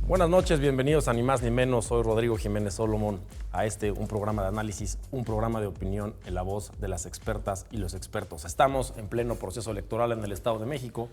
Buenas noches, bienvenidos a Ni Más Ni Menos. Soy Rodrigo Jiménez Solomon a un programa de análisis, un programa de opinión en la voz de las expertas y los expertos. Estamos en pleno proceso electoral en el Estado de México.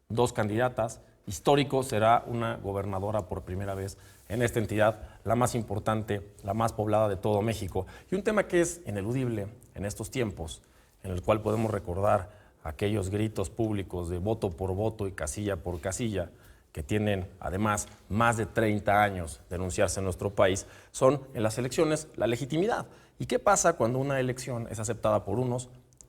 Dos candidatas. Histórico, será una gobernadora por primera vez en esta entidad, la más importante, la más poblada de todo México. Y un tema que es ineludible en estos tiempos, en el cual podemos recordar aquellos gritos públicos de voto por voto y casilla por casilla, que tienen además más de 30 años de anunciarse en nuestro país, son en las elecciones la legitimidad. ¿Y qué pasa cuando una elección es aceptada por unos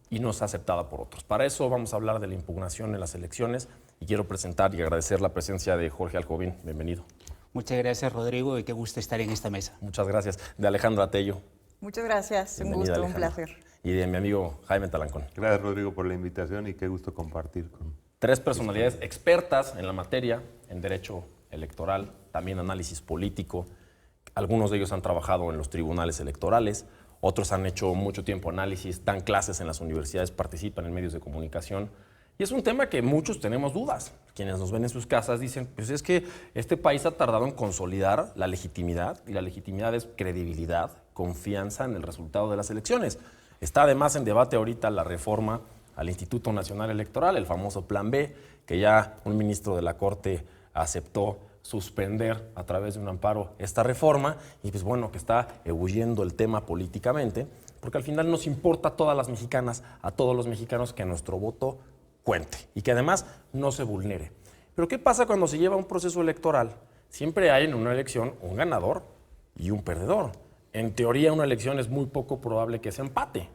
y no es aceptada por otros? Para eso vamos a hablar de la impugnación en las elecciones y quiero presentar y agradecer la presencia de Jorge Alcovín. Bienvenido. Muchas gracias, Rodrigo, y qué gusto estar en esta mesa. Muchas gracias. De Alejandra Tello. Muchas gracias, un gusto, Alejandra. un placer. Y de mi amigo Jaime Talancón. Gracias, Rodrigo, por la invitación y qué gusto compartir con... Tres personalidades expertas en la materia, en derecho electoral, también análisis político. Algunos de ellos han trabajado en los tribunales electorales, otros han hecho mucho tiempo análisis, dan clases en las universidades, participan en medios de comunicación. Y es un tema que muchos tenemos dudas. Quienes nos ven en sus casas dicen, pues es que este país ha tardado en consolidar la legitimidad, y la legitimidad es credibilidad, confianza en el resultado de las elecciones. Está además en debate ahorita la reforma al Instituto Nacional Electoral, el famoso Plan B, que ya un ministro de la Corte aceptó suspender a través de un amparo esta reforma, y pues bueno, que está ebulliendo el tema políticamente, porque al final nos importa a todas las mexicanas, a todos los mexicanos, que nuestro voto cuente y que además no se vulnere. Pero ¿qué pasa cuando se lleva un proceso electoral? Siempre hay en una elección un ganador y un perdedor. En teoría, una elección es muy poco probable que se empate.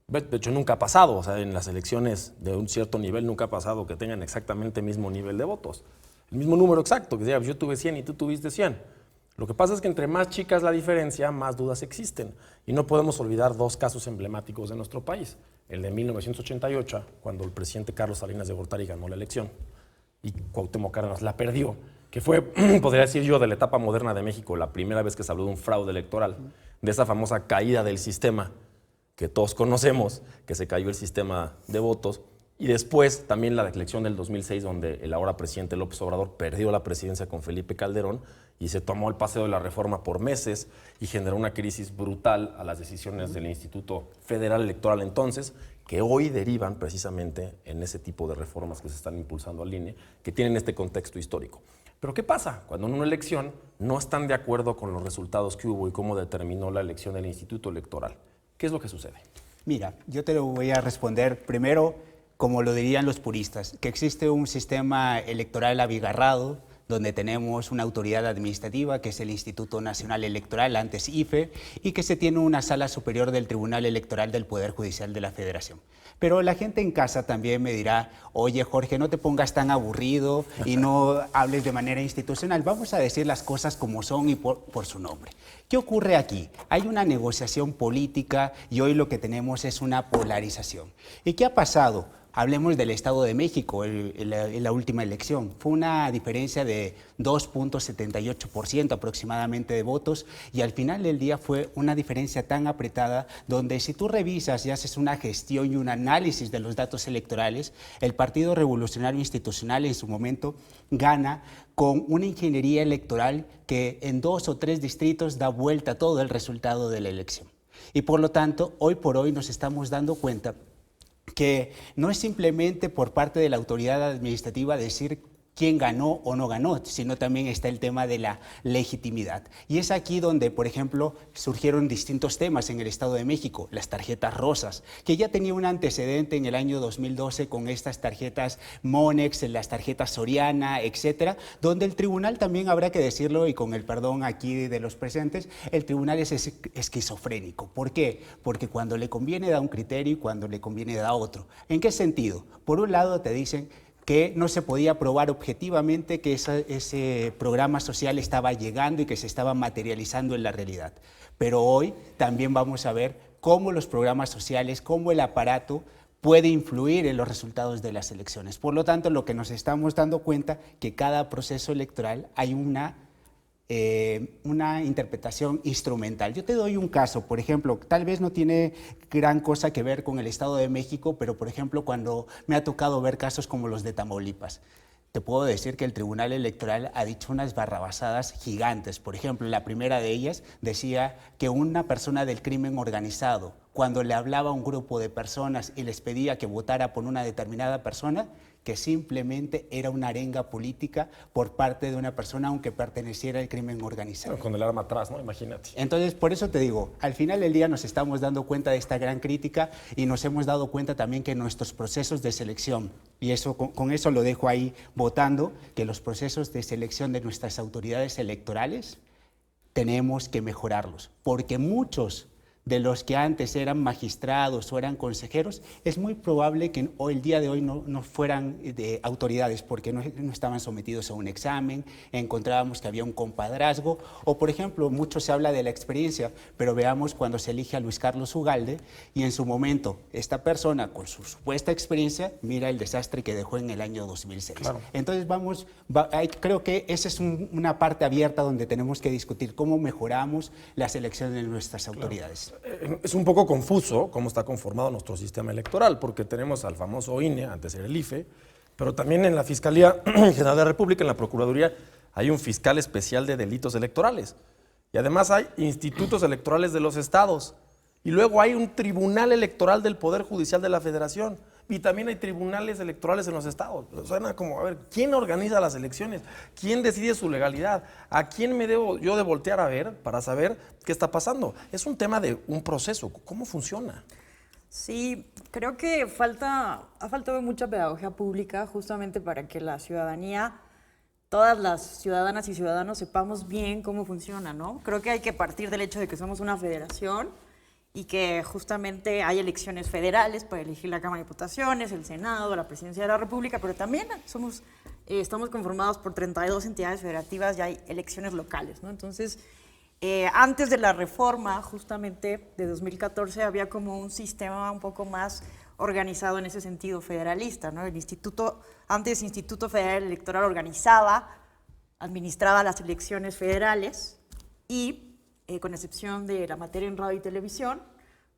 De hecho, nunca ha pasado. O sea, en las elecciones de un cierto nivel nunca ha pasado que tengan exactamente el mismo nivel de votos. El mismo número exacto, que diga, yo tuve 100 y tú tuviste 100. Lo que pasa es que entre más chica es la diferencia, más dudas existen. Y no podemos olvidar dos casos emblemáticos de nuestro país. El de 1988, cuando el presidente Carlos Salinas de Gortari ganó la elección y Cuauhtémoc Cárdenas la perdió, que fue, podría decir yo, de la etapa moderna de México, la primera vez que se habló de un fraude electoral, de esa famosa caída del sistema que todos conocemos, que se cayó el sistema de votos. Y después también la elección del 2006, donde el ahora presidente López Obrador perdió la presidencia con Felipe Calderón y se tomó el paseo de la reforma por meses y generó una crisis brutal a las decisiones del Instituto Federal Electoral entonces, que hoy derivan precisamente en ese tipo de reformas que se están impulsando al INE, que tienen este contexto histórico. Pero ¿qué pasa cuando en una elección no están de acuerdo con los resultados que hubo y cómo determinó la elección del Instituto Electoral? ¿Qué es lo que sucede? Mira, yo te lo voy a responder primero, como lo dirían los puristas, que existe un sistema electoral abigarrado, donde tenemos una autoridad administrativa, que es el Instituto Nacional Electoral, antes IFE, y que se tiene una sala superior del Tribunal Electoral del Poder Judicial de la Federación. Pero la gente en casa también me dirá, oye Jorge, no te pongas tan aburrido y no hables de manera institucional, vamos a decir las cosas como son y por su nombre. ¿Qué ocurre aquí? Hay una negociación política y hoy lo que tenemos es una polarización. ¿Y qué ha pasado? Hablemos del Estado de México en la última elección. Fue una diferencia de 2.78% aproximadamente de votos y al final del día fue una diferencia tan apretada donde si tú revisas y haces una gestión y un análisis de los datos electorales, el Partido Revolucionario Institucional en su momento gana con una ingeniería electoral que en 2 o 3 distritos da vuelta todo el resultado de la elección. Y por lo tanto, hoy por hoy nos estamos dando cuenta que no es simplemente por parte de la autoridad administrativa decir quién ganó o no ganó, sino también está el tema de la legitimidad. Y es aquí donde, por ejemplo, surgieron distintos temas en el Estado de México, las tarjetas rosas, que ya tenía un antecedente en el año 2012 con estas tarjetas Monex, las tarjetas Soriana, etcétera, donde el tribunal también, habrá que decirlo, y con el perdón aquí de los presentes, el tribunal es esquizofrénico. ¿Por qué? Porque cuando le conviene da un criterio y cuando le conviene da otro. ¿En qué sentido? Por un lado te dicen que no se podía probar objetivamente que ese programa social estaba llegando y que se estaba materializando en la realidad. Pero hoy también vamos a ver cómo los programas sociales, cómo el aparato puede influir en los resultados de las elecciones. Por lo tanto, lo que nos estamos dando cuenta que cada proceso electoral hay una interpretación instrumental. Yo te doy un caso, por ejemplo, tal vez no tiene gran cosa que ver con el Estado de México, pero por ejemplo cuando me ha tocado ver casos como los de Tamaulipas. te puedo decir que el Tribunal Electoral ha dicho unas barrabasadas gigantes. Por ejemplo, la primera de ellas decía que una persona del crimen organizado, cuando le hablaba a un grupo de personas y les pedía que votara por una determinada persona, que simplemente era una arenga política por parte de una persona aunque perteneciera al crimen organizado. Bueno, con el arma atrás, ¿no? Imagínate. Entonces, por eso te digo, al final del día nos estamos dando cuenta de esta gran crítica y nos hemos dado cuenta también que nuestros procesos de selección, y eso con eso lo dejo ahí votando, que los procesos de selección de nuestras autoridades electorales tenemos que mejorarlos, porque muchos de los que antes eran magistrados o eran consejeros, es muy probable que hoy, el día de hoy no fueran de autoridades porque no estaban sometidos a un examen, encontrábamos que había un compadrazgo, o por ejemplo, mucho se habla de la experiencia, pero veamos cuando se elige a Luis Carlos Ugalde y en su momento esta persona con su supuesta experiencia, mira el desastre que dejó en el año 2006. Claro. Entonces creo que esa es una parte abierta donde tenemos que discutir cómo mejoramos la selección de nuestras autoridades. Es un poco confuso cómo está conformado nuestro sistema electoral, porque tenemos al famoso INE, antes era el IFE, pero también en la Fiscalía General de la República, en la Procuraduría, hay un fiscal especial de delitos electorales. Y además hay institutos electorales de los estados. Y luego hay un tribunal electoral del Poder Judicial de la Federación. Y también hay tribunales electorales en los estados. Suena como, a ver, ¿quién organiza las elecciones? ¿Quién decide su legalidad? ¿A quién me debo yo de voltear a ver para saber qué está pasando? Es un tema de un proceso. ¿Cómo funciona? Sí, creo que ha faltado mucha pedagogía pública justamente para que la ciudadanía, todas las ciudadanas y ciudadanos sepamos bien cómo funciona, ¿no? Creo que hay que partir del hecho de que somos una federación y que justamente hay elecciones federales para elegir la Cámara de Diputaciones, el Senado, la Presidencia de la República, pero también estamos conformados por 32 entidades federativas y hay elecciones locales, ¿no? Entonces, antes de la reforma justamente de 2014 había como un sistema un poco más organizado en ese sentido federalista, ¿no? El Instituto Federal Electoral organizaba, administraba las elecciones federales y con excepción de la materia en radio y televisión,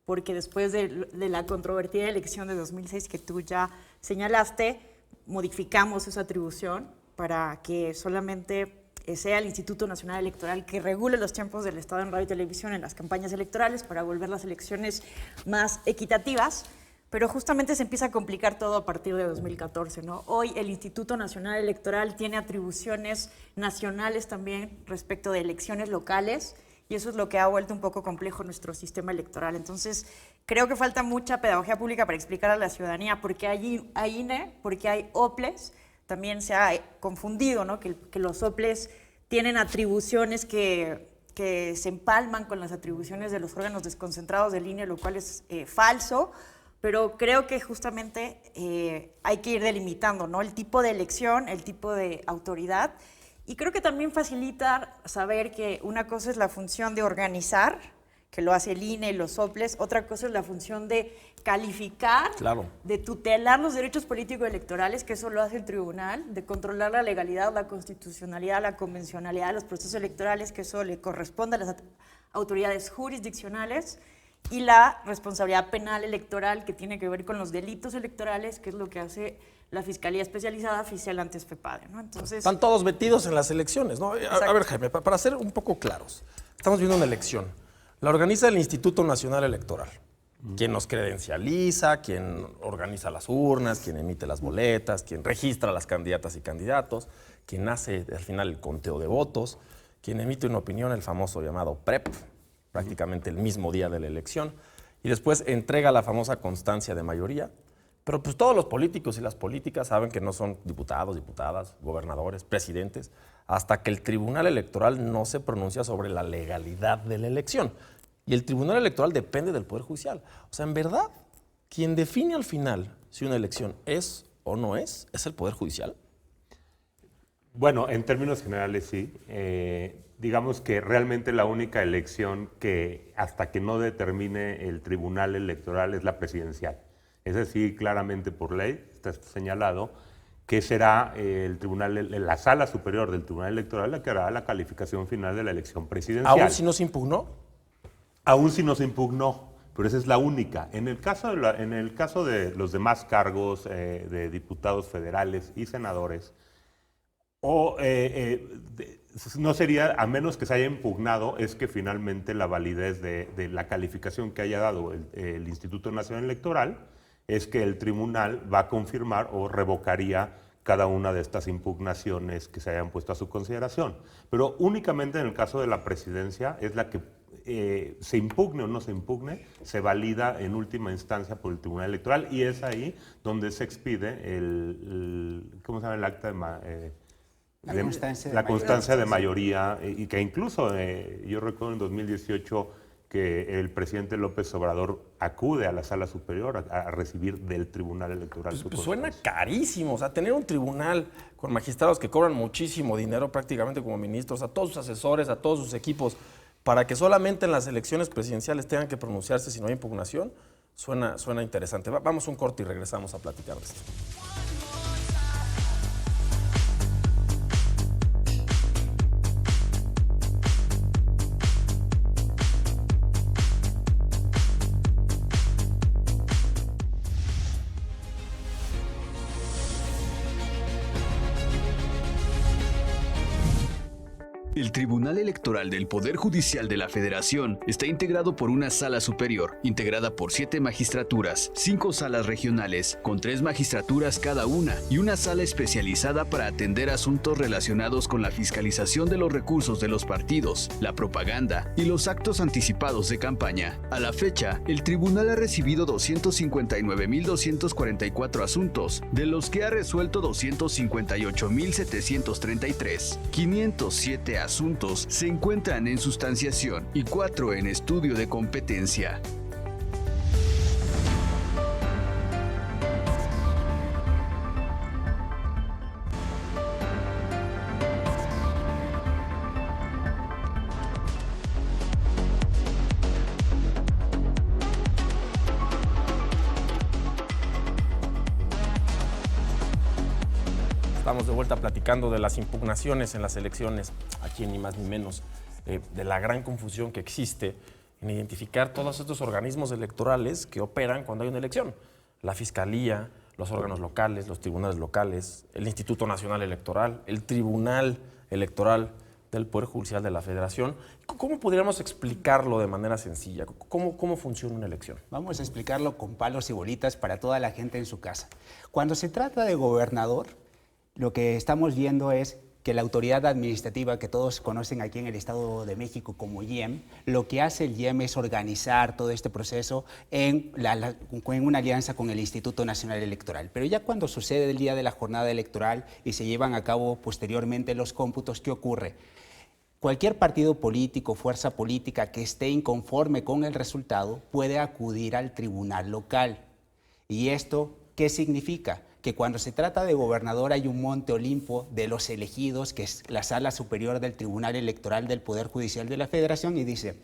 porque después de la controvertida elección de 2006 que tú ya señalaste, modificamos esa atribución para que solamente sea el Instituto Nacional Electoral que regule los tiempos del Estado en radio y televisión en las campañas electorales para volver las elecciones más equitativas. Pero justamente se empieza a complicar todo a partir de 2014, ¿no? Hoy el Instituto Nacional Electoral tiene atribuciones nacionales también respecto de elecciones locales, y eso es lo que ha vuelto un poco complejo nuestro sistema electoral. Entonces, creo que falta mucha pedagogía pública para explicar a la ciudadanía por qué hay INE, por qué hay OPLES. También se ha confundido, ¿no? que los OPLES tienen atribuciones que se empalman con las atribuciones de los órganos desconcentrados del INE, lo cual es falso. Pero creo que justamente hay que ir delimitando, ¿no? El tipo de elección, el tipo de autoridad. Y creo que también facilita saber que una cosa es la función de organizar, que lo hace el INE y los OPLES, otra cosa es la función de calificar, claro, de tutelar los derechos políticos electorales, que eso lo hace el tribunal, de controlar la legalidad, la constitucionalidad, la convencionalidad de los procesos electorales, que eso le corresponde a las autoridades jurisdiccionales, y la responsabilidad penal electoral, que tiene que ver con los delitos electorales, que es lo que hace la Fiscalía Especializada Oficial antes FEPADE, ¿no? Entonces, están todos metidos en las elecciones, ¿no? A ver, Jaime, para ser un poco claros, estamos viendo una elección. La organiza el Instituto Nacional Electoral, quien nos credencializa, quien organiza las urnas, quien emite las boletas, quien registra a las candidatas y candidatos, quien hace al final el conteo de votos, quien emite una opinión, el famoso llamado PREP, prácticamente el mismo día de la elección, y después entrega la famosa constancia de mayoría. Pero pues todos los políticos y las políticas saben que no son diputados, diputadas, gobernadores, presidentes, hasta que el Tribunal Electoral no se pronuncia sobre la legalidad de la elección. Y el Tribunal Electoral depende del Poder Judicial. O sea, en verdad, quien define al final si una elección es o no es el Poder Judicial. Bueno, en términos generales sí. Digamos que realmente la única elección que hasta que no determine el Tribunal Electoral es la presidencial. Es decir, claramente por ley está señalado que será el tribunal, la sala superior del Tribunal Electoral la que hará la calificación final de la elección presidencial. ¿Aún si no se impugnó? Aún si no se impugnó, pero esa es la única. En el caso de los demás cargos de diputados federales y senadores, No sería, a menos que se haya impugnado, es que finalmente la validez de la calificación que haya dado el Instituto Nacional Electoral es que el tribunal va a confirmar o revocaría cada una de estas impugnaciones que se hayan puesto a su consideración. Pero únicamente en el caso de la presidencia es la que se impugne o no se impugne, se valida en última instancia por el Tribunal Electoral y es ahí donde se expide ¿cómo se llama? El acta de la constancia de mayoría, y que incluso yo recuerdo en 2018 que el presidente López Obrador acude a la Sala Superior a recibir del Tribunal Electoral. Pues suena carísimo, o sea, tener un tribunal con magistrados que cobran muchísimo dinero prácticamente como ministros, a todos sus asesores, a todos sus equipos, para que solamente en las elecciones presidenciales tengan que pronunciarse si no hay impugnación, suena interesante. Vamos a un corte y regresamos a platicar de esto. El Tribunal Electoral del Poder Judicial de la Federación está integrado por una sala superior, integrada por 7 magistraturas, 5 salas regionales, con 3 magistraturas cada una, y una sala especializada para atender asuntos relacionados con la fiscalización de los recursos de los partidos, la propaganda y los actos anticipados de campaña. A la fecha, el tribunal ha recibido 259.244 asuntos, de los que ha resuelto 258.733, 507 asuntos se encuentran en sustanciación y 4 en estudio de competencia. Estamos de vuelta platicando de las impugnaciones en las elecciones, aquí ni más ni menos, de la gran confusión que existe en identificar todos estos organismos electorales que operan cuando hay una elección. La Fiscalía, los órganos locales, los tribunales locales, el Instituto Nacional Electoral, el Tribunal Electoral del Poder Judicial de la Federación. ¿Cómo podríamos explicarlo de manera sencilla? ¿Cómo funciona una elección? Vamos a explicarlo con palos y bolitas para toda la gente en su casa. Cuando se trata de gobernador, lo que estamos viendo es que la autoridad administrativa que todos conocen aquí en el Estado de México como IEM, lo que hace el IEM es organizar todo este proceso en una alianza con el Instituto Nacional Electoral. Pero ya cuando sucede el día de la jornada electoral y se llevan a cabo posteriormente los cómputos, ¿qué ocurre? Cualquier partido político, fuerza política que esté inconforme con el resultado puede acudir al tribunal local. ¿Y esto qué significa? Que cuando se trata de gobernador hay un monte Olimpo de los elegidos, que es la Sala Superior del Tribunal Electoral del Poder Judicial de la Federación, y dice,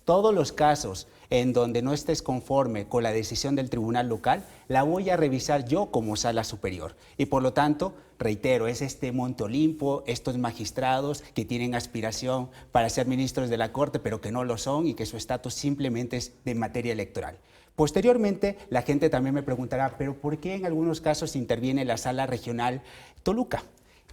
todos los casos en donde no estés conforme con la decisión del tribunal local, la voy a revisar yo como Sala Superior. Y por lo tanto, reitero, es este monte Olimpo, estos magistrados que tienen aspiración para ser ministros de la Corte, pero que no lo son y que su estatus simplemente es de materia electoral. Posteriormente, la gente también me preguntará, ¿pero por qué en algunos casos interviene la Sala Regional Toluca?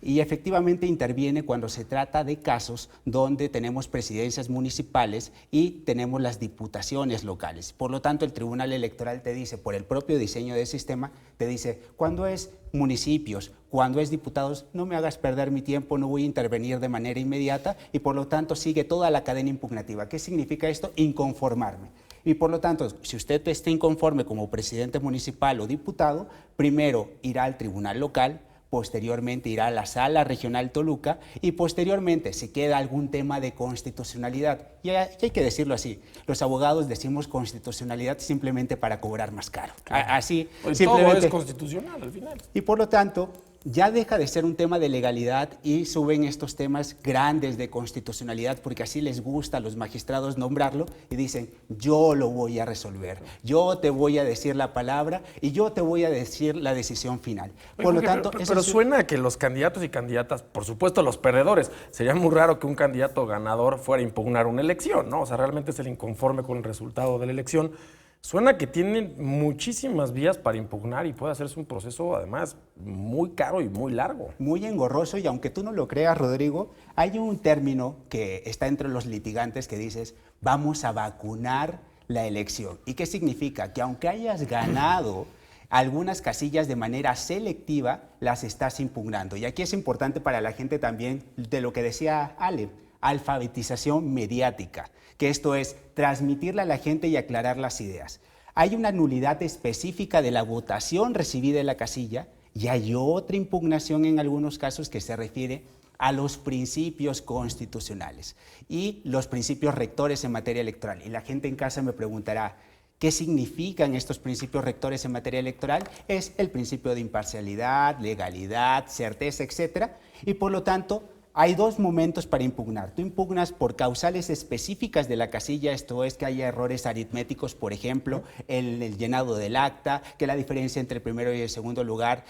Y efectivamente interviene cuando se trata de casos donde tenemos presidencias municipales y tenemos las diputaciones locales. Por lo tanto, el Tribunal Electoral te dice, por el propio diseño del sistema, te dice, cuando es municipios, cuando es diputados, no me hagas perder mi tiempo, no voy a intervenir de manera inmediata y por lo tanto sigue toda la cadena impugnativa. ¿Qué significa esto? Inconformarme. Y por lo tanto, si usted está inconforme como presidente municipal o diputado, primero irá al tribunal local, posteriormente irá a la Sala Regional Toluca y posteriormente, si queda algún tema de constitucionalidad, y hay que decirlo así, los abogados decimos constitucionalidad simplemente para cobrar más caro. Así, pues simplemente. todo es constitucional al final. Y por lo tanto, ya deja de ser un tema de legalidad y suben estos temas grandes de constitucionalidad porque así les gusta a los magistrados nombrarlo y dicen, yo lo voy a resolver, yo te voy a decir la palabra y yo te voy a decir la decisión final. Por lo tanto, pero suena a que los candidatos y candidatas, por supuesto los perdedores, sería muy raro que un candidato ganador fuera a impugnar una elección, ¿no? O sea, realmente es el inconforme con el resultado de la elección. suena que tienen muchísimas vías para impugnar y puede hacerse un proceso, además, muy caro y muy largo. Muy engorroso, y aunque tú no lo creas, Rodrigo, hay un término que está entre los litigantes que dices, vamos a vacunar la elección. ¿Y qué significa? Que aunque hayas ganado algunas casillas de manera selectiva, las estás impugnando. Y aquí es importante para la gente también de lo que decía Ale, alfabetización mediática, que esto es transmitirle a la gente y aclarar las ideas. Hay una nulidad específica de la votación recibida en la casilla y hay otra impugnación en algunos casos que se refiere a los principios constitucionales y los principios rectores en materia electoral. Y la gente en casa me preguntará, ¿qué significan estos principios rectores en materia electoral? Es el principio de imparcialidad, legalidad, certeza, etcétera, y por lo tanto hay dos momentos para impugnar. Tú impugnas por causales específicas de la casilla, esto es que haya errores aritméticos, por ejemplo, en el llenado del acta, que la diferencia entre el primero y el segundo lugar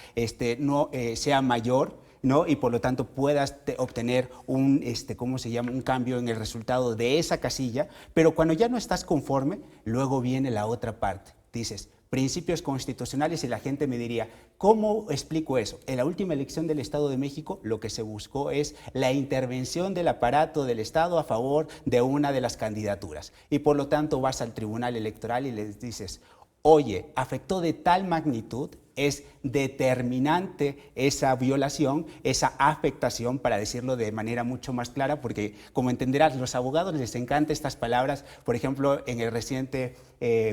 no sea mayor, ¿no? Y por lo tanto puedas obtener un cambio en el resultado de esa casilla, pero cuando ya no estás conforme, luego viene la otra parte. Dices, principios constitucionales, y la gente me diría, ¿cómo explico eso? En la última elección del Estado de México, lo que se buscó es la intervención del aparato del Estado a favor de una de las candidaturas. Y por lo tanto vas al Tribunal Electoral y les dices, oye, afectó de tal magnitud, es determinante esa violación, esa afectación, para decirlo de manera mucho más clara, porque como entenderás, los abogados les encantan estas palabras. Por ejemplo, en el reciente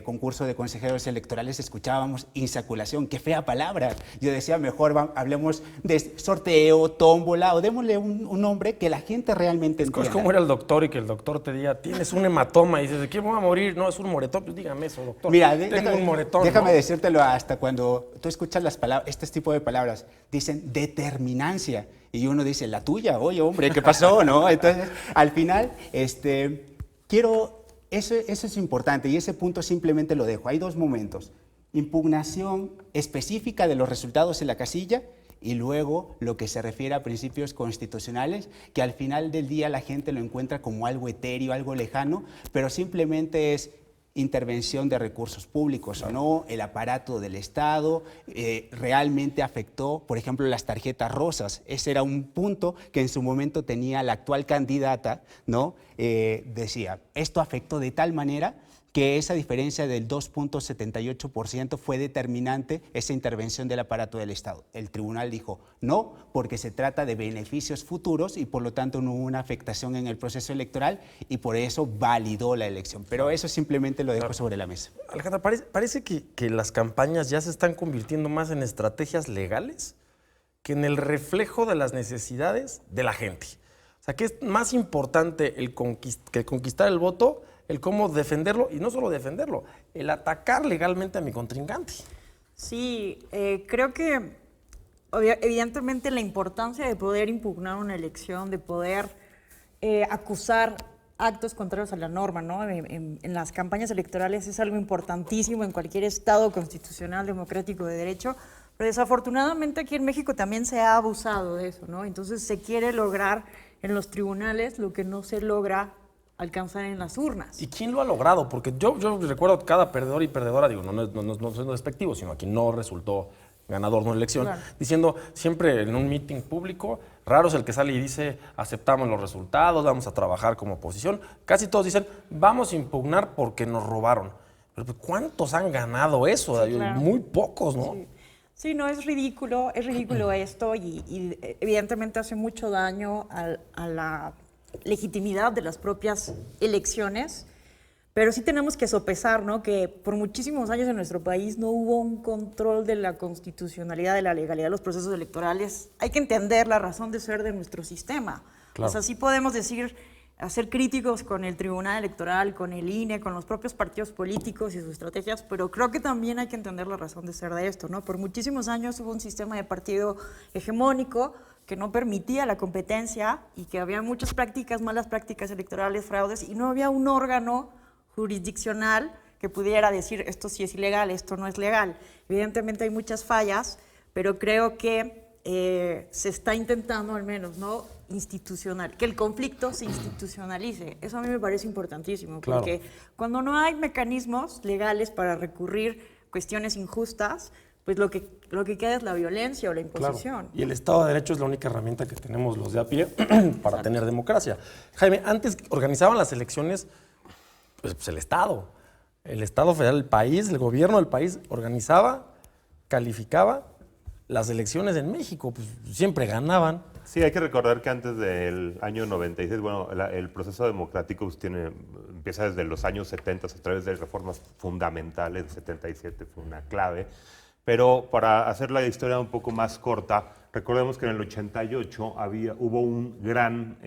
concurso de consejeros electorales escuchábamos insaculación, qué fea palabra. Yo decía, mejor hablemos de sorteo, tómbola, o démosle un nombre que la gente realmente entienda. Es como ir al doctor y que el doctor te diga, tienes un hematoma, y dices, ¿de qué voy a morir? No, es un moretón. Pues dígame eso, doctor. Mira, tengo un moretón. Déjame ¿no? decírtelo, hasta cuando tú escuchas las palabras, este tipo de palabras, dicen determinancia, y uno dice, la tuya, oye, hombre, ¿qué pasó? ¿No? Entonces, al final, eso es importante, y ese punto simplemente lo dejo. Hay dos momentos: impugnación específica de los resultados en la casilla, y luego lo que se refiere a principios constitucionales, que al final del día la gente lo encuentra como algo etéreo, algo lejano, pero simplemente es intervención de recursos públicos o no, el aparato del Estado realmente afectó, por ejemplo, las tarjetas rosas. Ese era un punto que en su momento tenía la actual candidata, ¿no? Decía, esto afectó de tal manera que esa diferencia del 2.78% fue determinante, esa intervención del aparato del Estado. El tribunal dijo no, porque se trata de beneficios futuros y por lo tanto no hubo una afectación en el proceso electoral, y por eso validó la elección. Pero eso simplemente lo dejo sobre la mesa. Alejandra, parece que las campañas ya se están convirtiendo más en estrategias legales que en el reflejo de las necesidades de la gente. O sea, que es más importante que conquistar el voto, el cómo defenderlo, y no solo defenderlo, el atacar legalmente a mi contrincante. Sí, creo que evidentemente la importancia de poder impugnar una elección, de poder acusar actos contrarios a la norma, ¿no? En las campañas electorales es algo importantísimo en cualquier estado constitucional, democrático, de derecho, pero desafortunadamente aquí en México también se ha abusado de eso, ¿no? Entonces se quiere lograr en los tribunales lo que no se logra alcanzar en las urnas. ¿Y quién lo ha logrado? Porque yo recuerdo cada perdedor y perdedora, digo, no soy despectivo, sino a quien no resultó ganador de una elección, claro, diciendo siempre en un meeting público, raro es el que sale y dice, aceptamos los resultados, vamos a trabajar como oposición. Casi todos dicen, vamos a impugnar porque nos robaron. Pero ¿cuántos han ganado eso? Sí, claro. Muy pocos, ¿no? Sí. Sí, no, es ridículo esto, y evidentemente hace mucho daño a la legitimidad de las propias elecciones, pero sí tenemos que sopesar, ¿no?, que por muchísimos años en nuestro país no hubo un control de la constitucionalidad, de la legalidad de los procesos electorales. Hay que entender la razón de ser de nuestro sistema. Claro. O sea, sí podemos ser críticos con el Tribunal Electoral, con el INE, con los propios partidos políticos y sus estrategias, pero creo que también hay que entender la razón de ser de esto, ¿no? Por muchísimos años hubo un sistema de partido hegemónico que no permitía la competencia y que había muchas prácticas, malas prácticas electorales, fraudes, y no había un órgano jurisdiccional que pudiera decir esto sí es ilegal, esto no es legal. Evidentemente hay muchas fallas, pero creo que se está intentando al menos, ¿no?, que el conflicto se institucionalice. Eso a mí me parece importantísimo, Claro. porque cuando no hay mecanismos legales para recurrir cuestiones injustas, pues lo que queda es la violencia o la imposición. Claro. Y el Estado de Derecho es la única herramienta que tenemos los de a pie para tener democracia. Jaime, antes organizaban las elecciones pues el Estado federal, el país, el gobierno del país organizaba, calificaba las elecciones en México, pues siempre ganaban. Sí, hay que recordar que antes del año 96, bueno, el proceso democrático pues, empieza desde los años 70 a través de reformas fundamentales. El 77 fue una clave. Pero para hacer la historia un poco más corta, recordemos que en el 88 hubo un gran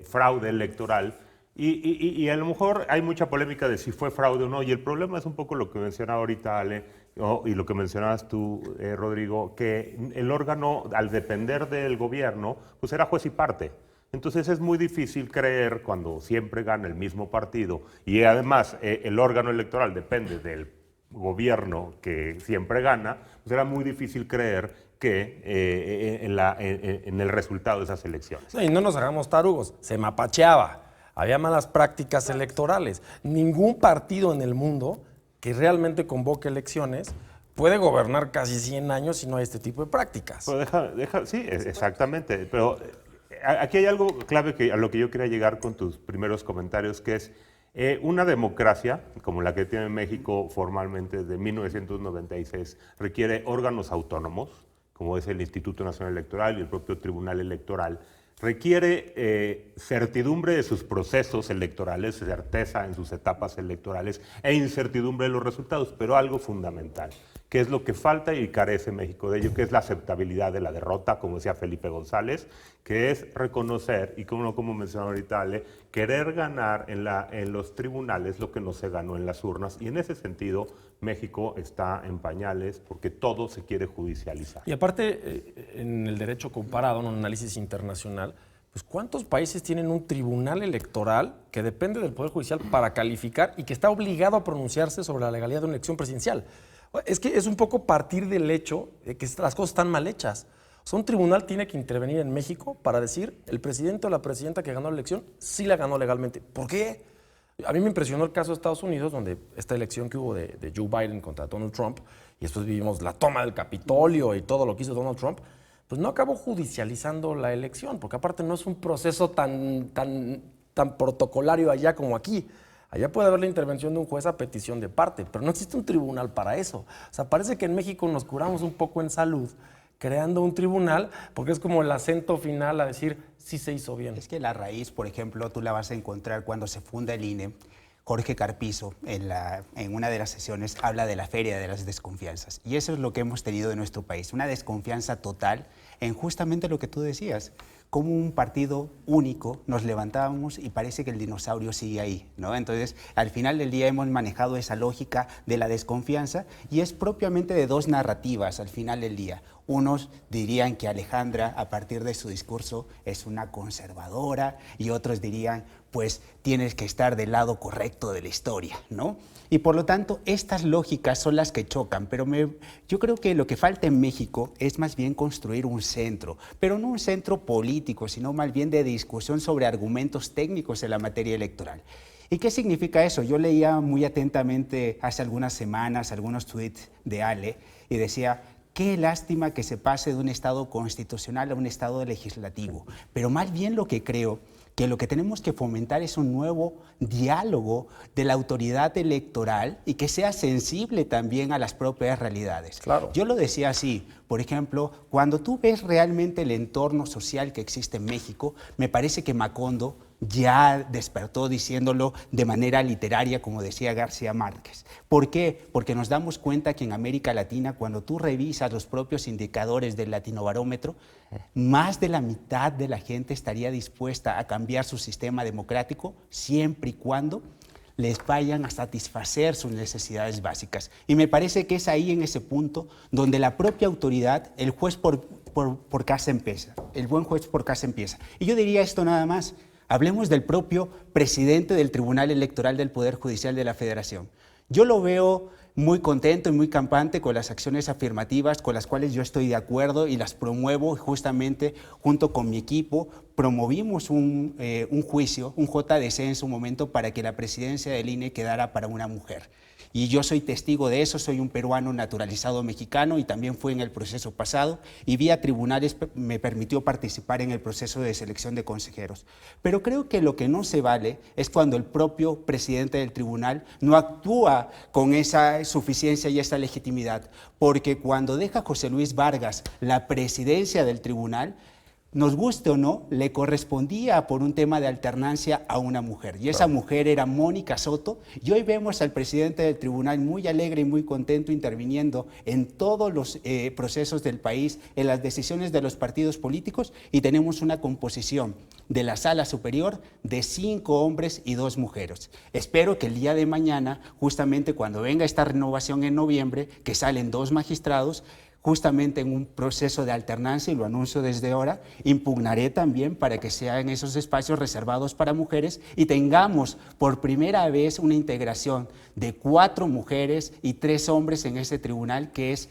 fraude electoral y a lo mejor hay mucha polémica de si fue fraude o no. Y el problema es un poco lo que mencionaba ahorita Ale, y lo que mencionabas tú, Rodrigo, que el órgano, al depender del gobierno, pues era juez y parte. Entonces es muy difícil creer cuando siempre gana el mismo partido y además el órgano electoral depende del gobierno que siempre gana, pues era muy difícil creer que en el resultado de esas elecciones. Y no nos hagamos tarugos, se mapacheaba, había malas prácticas electorales. Ningún partido en el mundo que realmente convoque elecciones puede gobernar casi 100 años si no hay este tipo de prácticas. Pero sí, exactamente. Pero aquí hay algo clave a lo que yo quería llegar con tus primeros comentarios, que es una democracia, como la que tiene México formalmente desde 1996, requiere órganos autónomos, como es el Instituto Nacional Electoral y el propio Tribunal Electoral. Requiere certidumbre de sus procesos electorales, certeza en sus etapas electorales e incertidumbre de los resultados, pero algo fundamental, que es lo que falta y carece México de ello, que es la aceptabilidad de la derrota, como decía Felipe González, que es reconocer, y como mencionaba ahorita Ale, querer ganar en los tribunales lo que no se ganó en las urnas, y en ese sentido México está en pañales porque todo se quiere judicializar. Y aparte, en el derecho comparado, en un análisis internacional, pues ¿cuántos países tienen un tribunal electoral que depende del Poder Judicial para calificar y que está obligado a pronunciarse sobre la legalidad de una elección presidencial? Es que es un poco partir del hecho de que las cosas están mal hechas. O sea, un tribunal tiene que intervenir en México para decir el presidente o la presidenta que ganó la elección sí la ganó legalmente. ¿Por qué? A mí me impresionó el caso de Estados Unidos, donde esta elección que hubo de Joe Biden contra Donald Trump, y después vivimos la toma del Capitolio y todo lo que hizo Donald Trump, pues no acabó judicializando la elección, porque aparte no es un proceso tan protocolario allá como aquí. Allá puede haber la intervención de un juez a petición de parte, pero no existe un tribunal para eso. O sea, parece que en México nos curamos un poco en salud creando un tribunal, porque es como el acento final a decir sí se hizo bien. Es que la raíz, por ejemplo, tú la vas a encontrar cuando se funda el INE. Jorge Carpizo, en una de las sesiones, habla de la feria de las desconfianzas. Y eso es lo que hemos tenido en nuestro país, una desconfianza total en justamente lo que tú decías. Como un partido único nos levantábamos y parece que el dinosaurio sigue ahí, ¿no? Entonces, al final del día hemos manejado esa lógica de la desconfianza y es propiamente de dos narrativas al final del día. Unos dirían que Alejandra, a partir de su discurso, es una conservadora y otros dirían, pues tienes que estar del lado correcto de la historia, ¿no? Y por lo tanto, estas lógicas son las que chocan, pero yo creo que lo que falta en México es más bien construir un centro, pero no un centro político, sino más bien de discusión sobre argumentos técnicos en la materia electoral. ¿Y qué significa eso? Yo leía muy atentamente hace algunas semanas algunos tweets de Ale y decía, qué lástima que se pase de un Estado constitucional a un Estado legislativo, pero más bien lo que creo que lo que tenemos que fomentar es un nuevo diálogo de la autoridad electoral y que sea sensible también a las propias realidades. Claro. Yo lo decía así, por ejemplo, cuando tú ves realmente el entorno social que existe en México, me parece que Macondo ya despertó diciéndolo de manera literaria, como decía García Márquez. ¿Por qué? Porque nos damos cuenta que en América Latina, cuando tú revisas los propios indicadores del Latinobarómetro, más de la mitad de la gente estaría dispuesta a cambiar su sistema democrático siempre y cuando les vayan a satisfacer sus necesidades básicas. Y me parece que es ahí, en ese punto, donde la propia autoridad, el juez por casa empieza, el buen juez por casa empieza. Y yo diría esto nada más. Hablemos del propio presidente del Tribunal Electoral del Poder Judicial de la Federación. Yo lo veo muy contento y muy campante con las acciones afirmativas con las cuales yo estoy de acuerdo y las promuevo justamente junto con mi equipo. Promovimos un juicio, un JDC en su momento para que la presidencia del INE quedara para una mujer. Y yo soy testigo de eso, soy un peruano naturalizado mexicano y también fui en el proceso pasado y vía tribunales me permitió participar en el proceso de selección de consejeros. Pero creo que lo que no se vale es cuando el propio presidente del tribunal no actúa con esa suficiencia y esa legitimidad, porque cuando deja José Luis Vargas la presidencia del tribunal, nos guste o no, le correspondía por un tema de alternancia a una mujer. Y esa mujer era Mónica Soto. Y hoy vemos al presidente del tribunal muy alegre y muy contento interviniendo en todos los procesos del país, en las decisiones de los partidos políticos, y tenemos una composición de la sala superior de 5 hombres y 2 mujeres. Espero que el día de mañana, justamente cuando venga esta renovación en noviembre, que salen 2 magistrados, justamente en un proceso de alternancia, y lo anuncio desde ahora, impugnaré también para que sean esos espacios reservados para mujeres y tengamos por primera vez una integración de 4 mujeres y 3 hombres en ese tribunal que es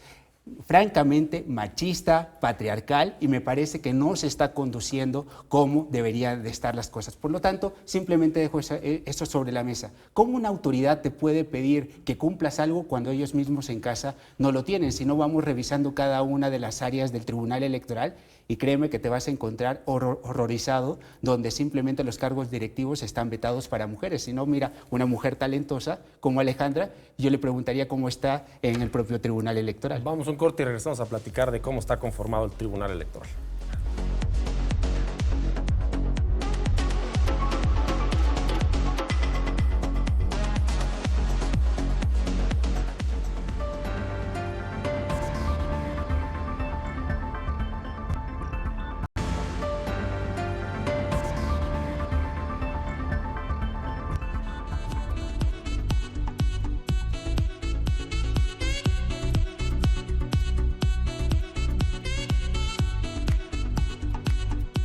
francamente machista, patriarcal, y me parece que no se está conduciendo como deberían de estar las cosas. Por lo tanto, simplemente dejo eso sobre la mesa. ¿Cómo una autoridad te puede pedir que cumplas algo cuando ellos mismos en casa no lo tienen? Si no, vamos revisando cada una de las áreas del Tribunal Electoral y créeme que te vas a encontrar horrorizado donde simplemente los cargos directivos están vetados para mujeres. Si no, mira, una mujer talentosa como Alejandra, yo le preguntaría cómo está en el propio Tribunal Electoral. Vamos a un corte y regresamos a platicar de cómo está conformado el Tribunal Electoral.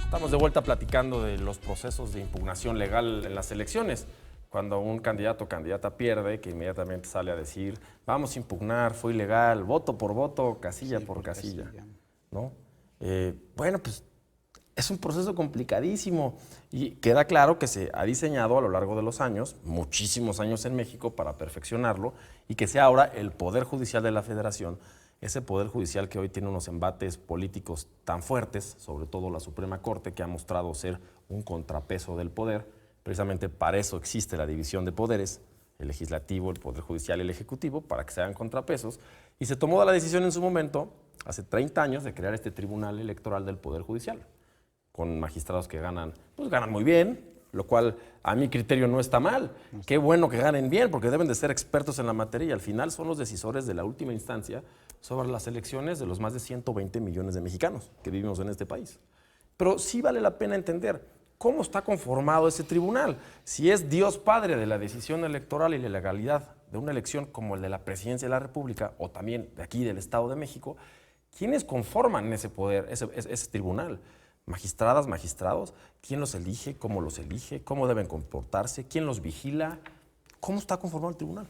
Estamos de vuelta platicando de los procesos de impugnación legal en las elecciones. Cuando un candidato o candidata pierde, que inmediatamente sale a decir, vamos a impugnar, fue ilegal, voto por voto, casilla por casilla, ¿no? Bueno, pues es un proceso complicadísimo y queda claro que se ha diseñado a lo largo de los años, muchísimos años en México, para perfeccionarlo y que sea ahora el Poder Judicial de la Federación, ese Poder Judicial que hoy tiene unos embates políticos tan fuertes, sobre todo la Suprema Corte, que ha mostrado ser un contrapeso del poder. Precisamente para eso existe la división de poderes, el legislativo, el Poder Judicial y el Ejecutivo, para que sean contrapesos. Y se tomó la decisión en su momento, hace 30 años, de crear este Tribunal Electoral del Poder Judicial, con magistrados que ganan muy bien, lo cual a mi criterio no está mal. Qué bueno que ganen bien, porque deben de ser expertos en la materia y al final son los decisores de la última instancia sobre las elecciones de los más de 120 millones de mexicanos que vivimos en este país. Pero sí vale la pena entender cómo está conformado ese tribunal. Si es Dios Padre de la decisión electoral y la legalidad de una elección como el de la Presidencia de la República o también de aquí del Estado de México, ¿quiénes conforman ese poder, ese tribunal? Magistradas, magistrados, ¿quién los elige? ¿Cómo los elige? ¿Cómo deben comportarse? ¿Quién los vigila? ¿Cómo está conformado el tribunal?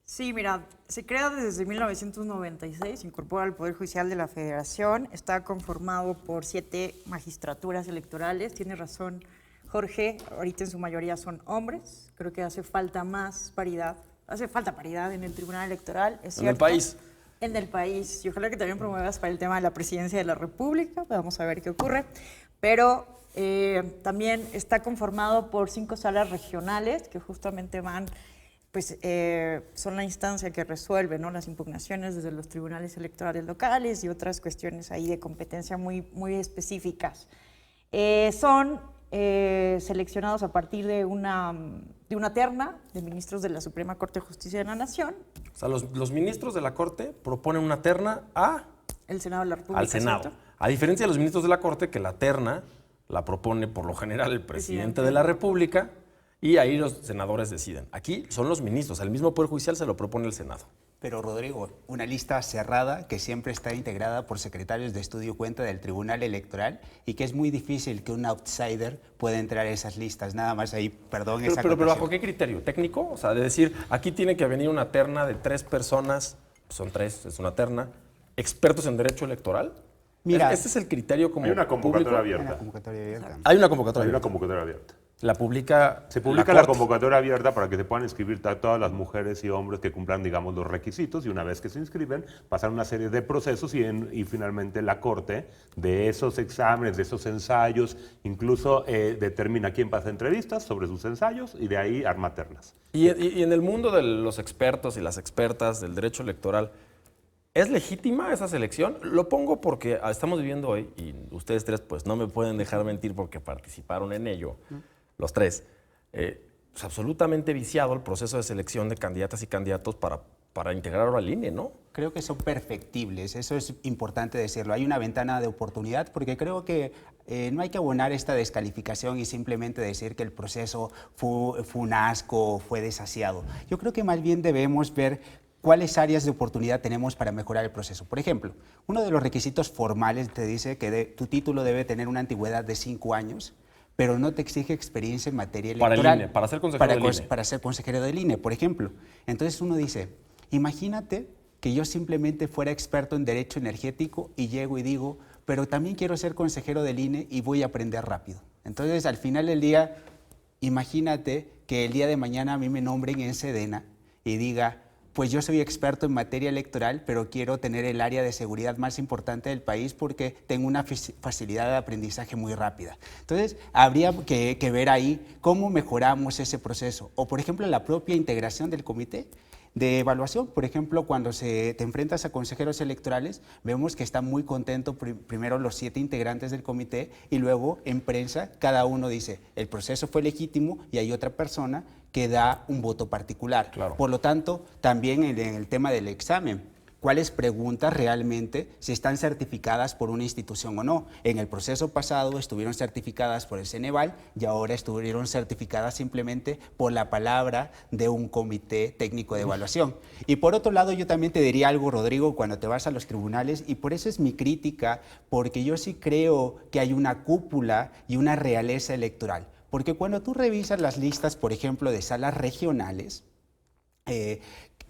Sí, mira, se crea desde 1996, se incorpora al Poder Judicial de la Federación, está conformado por 7 magistraturas electorales. Tiene razón Jorge, ahorita en su mayoría son hombres, creo que hace falta más paridad, hace falta paridad en el Tribunal Electoral, es cierto. En el país. En el país, y ojalá que también promuevas para el tema de la Presidencia de la República, vamos a ver qué ocurre, pero también está conformado por 5 salas regionales que justamente van, pues son la instancia que resuelve, ¿no?, las impugnaciones desde los tribunales electorales locales y otras cuestiones ahí de competencia muy específicas. Son seleccionados a partir de una terna de ministros de la Suprema Corte de Justicia de la Nación. O sea, los ministros de la Corte proponen una terna el Senado de la República. Al Senado. ¿Cierto? A diferencia de los ministros de la Corte, que la terna la propone por lo general el presidente de la República y ahí los senadores deciden. Aquí son los ministros, el mismo Poder Judicial se lo propone el Senado. Pero Rodrigo, una lista cerrada que siempre está integrada por secretarios de estudio cuenta del Tribunal Electoral y que es muy difícil que un outsider pueda entrar a esas listas. Nada más ahí, perdón, esa Pero acotación. ¿bajo qué criterio? ¿Técnico? O sea, de decir, aquí tiene que venir una terna de 3 personas, son 3, es una terna, expertos en derecho electoral. Mira, Ese es el criterio como Hay una convocatoria público. abierta. Una convocatoria abierta. Hay una convocatoria. Hay una abierta. convocatoria abierta. La publica Se publica la Corte. convocatoria abierta para que se puedan inscribir todas las mujeres y hombres que cumplan, digamos, los requisitos, y una vez que se inscriben, pasan una serie de procesos y finalmente la Corte de esos exámenes, de esos ensayos, incluso determina quién pasa entrevistas sobre sus ensayos y de ahí arma ternas. Y en el mundo de los expertos y las expertas del derecho electoral, ¿es legítima esa selección? Lo pongo porque estamos viviendo hoy, y ustedes 3 pues no me pueden dejar mentir porque participaron en ello, los 3, pues absolutamente viciado el proceso de selección de candidatas y candidatos para integrarlo al INE, ¿no? Creo que son perfectibles, eso es importante decirlo. Hay una ventana de oportunidad porque creo que no hay que abonar esta descalificación y simplemente decir que el proceso fue un asco, fue desasiado. Yo creo que más bien debemos ver cuáles áreas de oportunidad tenemos para mejorar el proceso. Por ejemplo, uno de los requisitos formales te dice que tu título debe tener una antigüedad de 5 años, pero no te exige experiencia en materia Para el electoral. INE, para ser consejero del INE. Para ser consejero del INE, por ejemplo. Entonces uno dice, imagínate que yo simplemente fuera experto en derecho energético y llego y digo, pero también quiero ser consejero del INE y voy a aprender rápido. Entonces, al final del día, imagínate que el día de mañana a mí me nombren en Sedena y diga, pues yo soy experto en materia electoral, pero quiero tener el área de seguridad más importante del país porque tengo una facilidad de aprendizaje muy rápida. Entonces, habría que ver ahí cómo mejoramos ese proceso. O, por ejemplo, la propia integración del comité de evaluación. Por ejemplo, cuando te enfrentas a consejeros electorales, vemos que están muy contentos primero los 7 integrantes del comité y luego en prensa cada uno dice, el proceso fue legítimo y hay otra persona que da un voto particular. Claro. Por lo tanto, también en el tema del examen, ¿cuáles preguntas realmente si están certificadas por una institución o no? En el proceso pasado estuvieron certificadas por el Ceneval y ahora estuvieron certificadas simplemente por la palabra de un comité técnico de evaluación. Y por otro lado, yo también te diría algo, Rodrigo, cuando te vas a los tribunales, y por eso es mi crítica, porque yo sí creo que hay una cúpula y una realeza electoral. Porque cuando tú revisas las listas, por ejemplo, de salas regionales,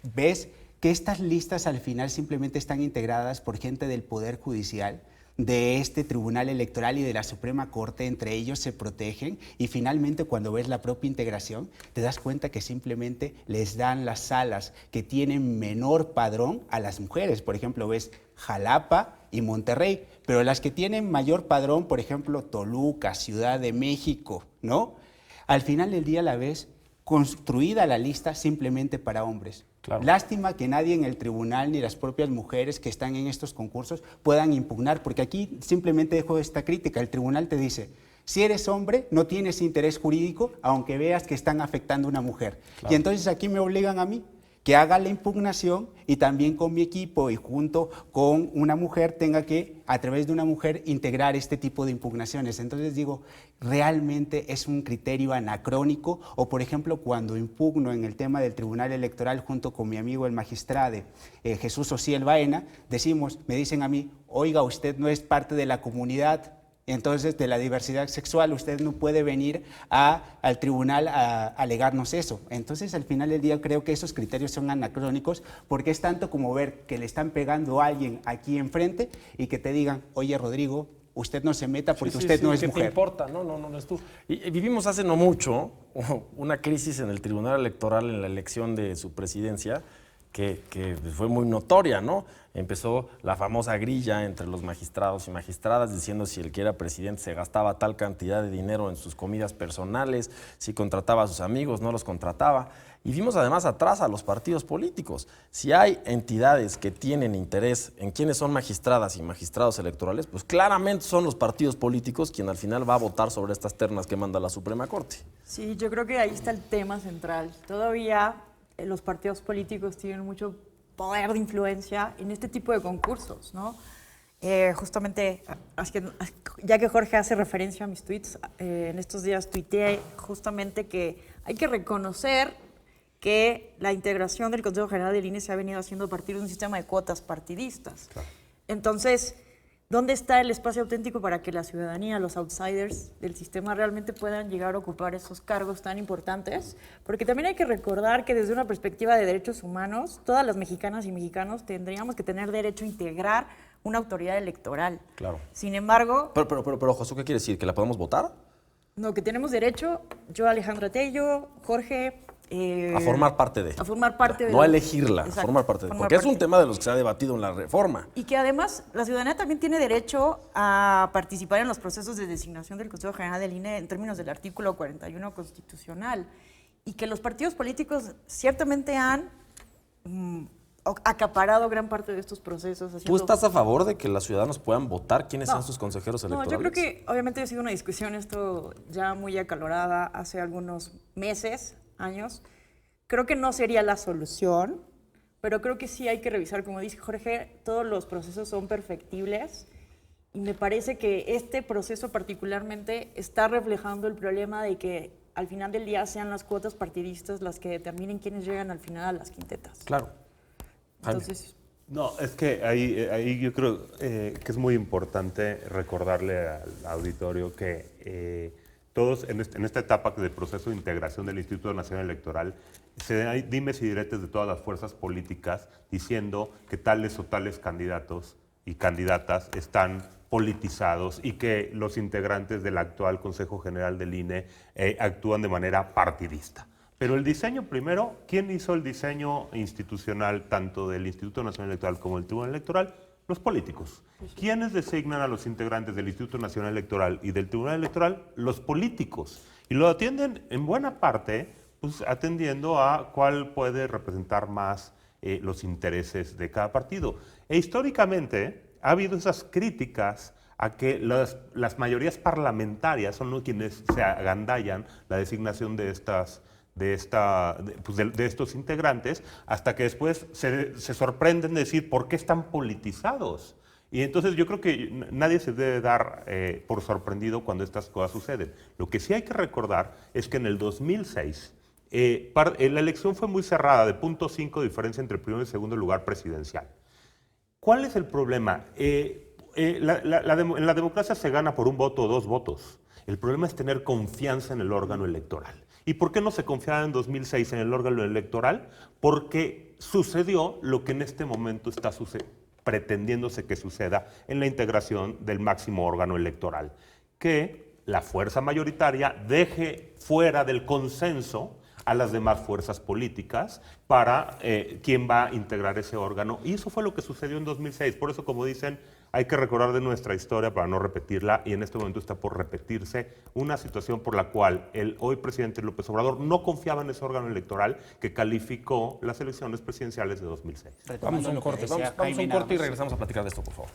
ves que estas listas al final simplemente están integradas por gente del Poder Judicial, de este Tribunal Electoral y de la Suprema Corte, entre ellos se protegen y finalmente cuando ves la propia integración te das cuenta que simplemente les dan las salas que tienen menor padrón a las mujeres. Por ejemplo, ves Jalapa y Monterrey, pero las que tienen mayor padrón, por ejemplo, Toluca, Ciudad de México, ¿no? Al final del día la ves construida la lista simplemente para hombres. Claro. Lástima que nadie en el tribunal ni las propias mujeres que están en estos concursos puedan impugnar, porque aquí simplemente dejo esta crítica. El tribunal te dice, si eres hombre, no tienes interés jurídico, aunque veas que están afectando a una mujer. Claro. Y entonces aquí me obligan a mí que haga la impugnación y también con mi equipo y junto con una mujer tenga que, a través de una mujer, integrar este tipo de impugnaciones. Entonces digo, realmente es un criterio anacrónico. O por ejemplo, cuando impugno en el tema del Tribunal Electoral junto con mi amigo el magistrado Jesús Ociel Baena, me dicen a mí, oiga, usted no es parte de la comunidad, entonces de la diversidad sexual, usted no puede venir al tribunal a alegarnos eso. Entonces al final del día creo que esos criterios son anacrónicos porque es tanto como ver que le están pegando a alguien aquí enfrente y que te digan, oye Rodrigo, usted no se meta porque usted no es ¿qué mujer. te importa? No es tú. Y vivimos hace no mucho una crisis en el Tribunal Electoral en la elección de su presidencia que fue muy notoria, ¿no? Empezó la famosa grilla entre los magistrados y magistradas diciendo si el que era presidente se gastaba tal cantidad de dinero en sus comidas personales, si contrataba a sus amigos, no los contrataba. Y vimos además atrás a los partidos políticos. Si hay entidades que tienen interés en quiénes son magistradas y magistrados electorales, pues claramente son los partidos políticos quien al final va a votar sobre estas ternas que manda la Suprema Corte. Sí, yo creo que ahí está el tema central. Todavía los partidos políticos tienen mucho poder de influencia en este tipo de concursos, ¿no? Justamente, ya que Jorge hace referencia a mis tweets, en estos días tuiteé justamente que hay que reconocer que la integración del Consejo General del INE se ha venido haciendo a partir de un sistema de cuotas partidistas. Claro. Entonces, ¿dónde está el espacio auténtico para que la ciudadanía, los outsiders del sistema realmente puedan llegar a ocupar esos cargos tan importantes? Porque también hay que recordar que desde una perspectiva de derechos humanos, todas las mexicanas y mexicanos tendríamos que tener derecho a integrar una autoridad electoral. Claro. Sin embargo, Pero Josué, ¿qué quiere decir? ¿Que la podemos votar? no, que tenemos derecho, yo, Alejandra Tello, Jorge... A formar parte de. A formar parte de. No a elegirla, Exacto, a formar parte de. formar Porque es un parte. tema de los que se ha debatido en la reforma. Y que además la ciudadanía también tiene derecho a participar en los procesos de designación del Consejo General del INE en términos del artículo 41 constitucional. Y que los partidos políticos ciertamente han acaparado gran parte de estos procesos. ¿Tú haciendo- estás a favor de que los ciudadanos puedan votar quiénes No. sean sus consejeros No, electorales? yo creo que obviamente ha sido una discusión esto ya muy acalorada hace algunos meses, años. Creo que no sería la solución, pero creo que sí hay que revisar, como dice Jorge, todos los procesos son perfectibles y me parece que este proceso particularmente está reflejando el problema de que al final del día sean las cuotas partidistas las que determinen quiénes llegan al final a las quintetas. Claro. Jaime. Entonces, No, es que ahí yo creo que es muy importante recordarle al auditorio que todos en esta etapa del proceso de integración del Instituto Nacional Electoral hay dimes y diretes de todas las fuerzas políticas diciendo que tales o tales candidatos y candidatas están politizados y que los integrantes del actual Consejo General del INE actúan de manera partidista. Pero el diseño primero, ¿quién hizo el diseño institucional tanto del Instituto Nacional Electoral como del Tribunal Electoral? Los políticos. ¿Quiénes designan a los integrantes del Instituto Nacional Electoral y del Tribunal Electoral? Los políticos. Y lo atienden en buena parte, pues atendiendo a cuál puede representar más los intereses de cada partido. E históricamente ha habido esas críticas a que las mayorías parlamentarias son quienes se agandallan la designación de estos integrantes, hasta que después se sorprenden de decir por qué están politizados. Y entonces yo creo que nadie se debe dar por sorprendido cuando estas cosas suceden. Lo que sí hay que recordar es que en el 2006 la elección fue muy cerrada, de 0.5 de diferencia entre el primero y el segundo lugar presidencial. ¿Cuál es el problema? En la democracia se gana por un voto o dos votos. El problema es tener confianza en el órgano electoral. ¿Y por qué no se confiaba en 2006 en el órgano electoral? Porque sucedió lo que en este momento está pretendiéndose que suceda en la integración del máximo órgano electoral, que la fuerza mayoritaria deje fuera del consenso a las demás fuerzas políticas para quién va a integrar ese órgano. Y eso fue lo que sucedió en 2006. Por eso, como dicen, hay que recordar de nuestra historia para no repetirla, y en este momento está por repetirse una situación por la cual el hoy presidente López Obrador no confiaba en ese órgano electoral que calificó las elecciones presidenciales de 2006. Vamos a un Retomando lo que corte, decía vamos a Jaime un nada corte y más. regresamos a platicar de esto, por favor.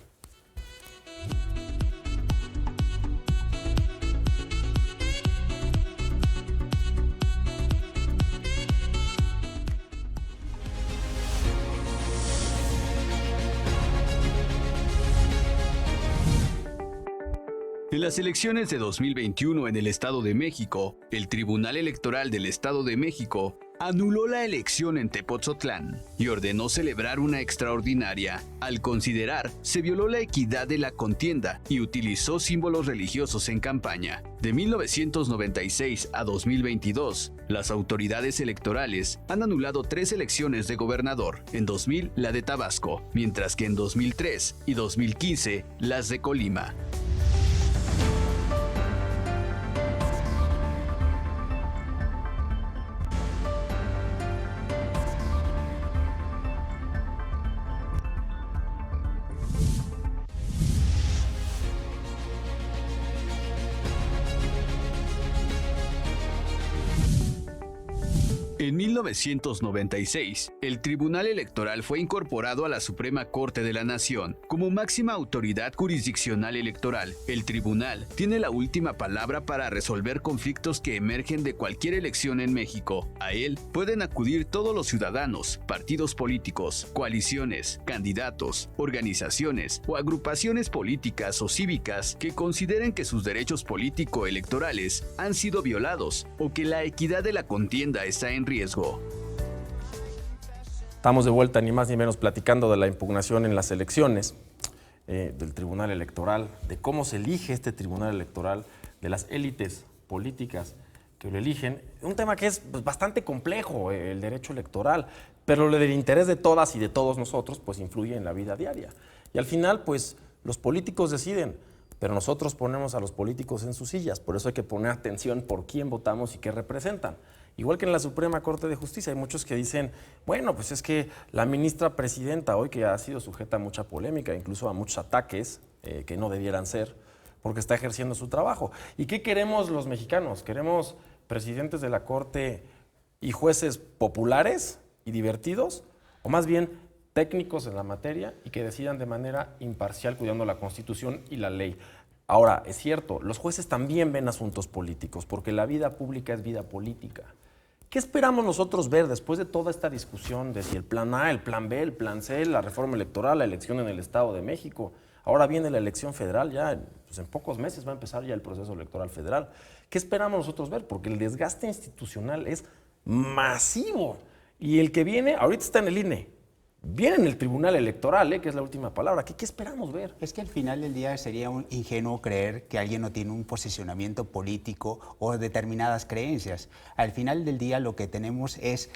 En las elecciones de 2021 en el Estado de México, el Tribunal Electoral del Estado de México anuló la elección en Tepotzotlán y ordenó celebrar una extraordinaria, al considerar se violó la equidad de la contienda y utilizó símbolos religiosos en campaña. De 1996 a 2022, las autoridades electorales han anulado 3 elecciones de gobernador, en 2000 la de Tabasco, mientras que en 2003 y 2015 las de Colima. En 1996, el Tribunal Electoral fue incorporado a la Suprema Corte de la Nación como máxima autoridad jurisdiccional electoral. El tribunal tiene la última palabra para resolver conflictos que emergen de cualquier elección en México. A él pueden acudir todos los ciudadanos, partidos políticos, coaliciones, candidatos, organizaciones o agrupaciones políticas o cívicas que consideren que sus derechos político-electorales han sido violados o que la equidad de la contienda está en riesgo. Estamos de vuelta ni más ni menos platicando de la impugnación en las elecciones, del Tribunal Electoral, de cómo se elige este Tribunal Electoral, de las élites políticas que lo eligen. Un tema que es pues, bastante complejo, el derecho electoral, pero lo del interés de todas y de todos nosotros pues influye en la vida diaria. Y al final pues los políticos deciden, pero nosotros ponemos a los políticos en sus sillas, por eso hay que poner atención por quién votamos y qué representan. Igual que en la Suprema Corte de Justicia, hay muchos que dicen, bueno, pues es que la ministra presidenta hoy que ha sido sujeta a mucha polémica, incluso a muchos ataques que no debieran ser, porque está ejerciendo su trabajo. ¿Y qué queremos los mexicanos? ¿Queremos presidentes de la Corte y jueces populares y divertidos? ¿O más bien técnicos en la materia y que decidan de manera imparcial cuidando la Constitución y la ley? Ahora, es cierto, los jueces también ven asuntos políticos, porque la vida pública es vida política. ¿Qué esperamos nosotros ver después de toda esta discusión de si el plan A, el plan B, el plan C, la reforma electoral, la elección en el Estado de México? Ahora viene la elección federal, ya pues en pocos meses va a empezar ya el proceso electoral federal. ¿Qué esperamos nosotros ver? Porque el desgaste institucional es masivo. Y el que viene, ahorita está en el INE, viene en el Tribunal Electoral, que es la última palabra. ¿Qué esperamos ver? Es que al final del día sería un ingenuo creer que alguien no tiene un posicionamiento político o determinadas creencias. Al final del día lo que tenemos es,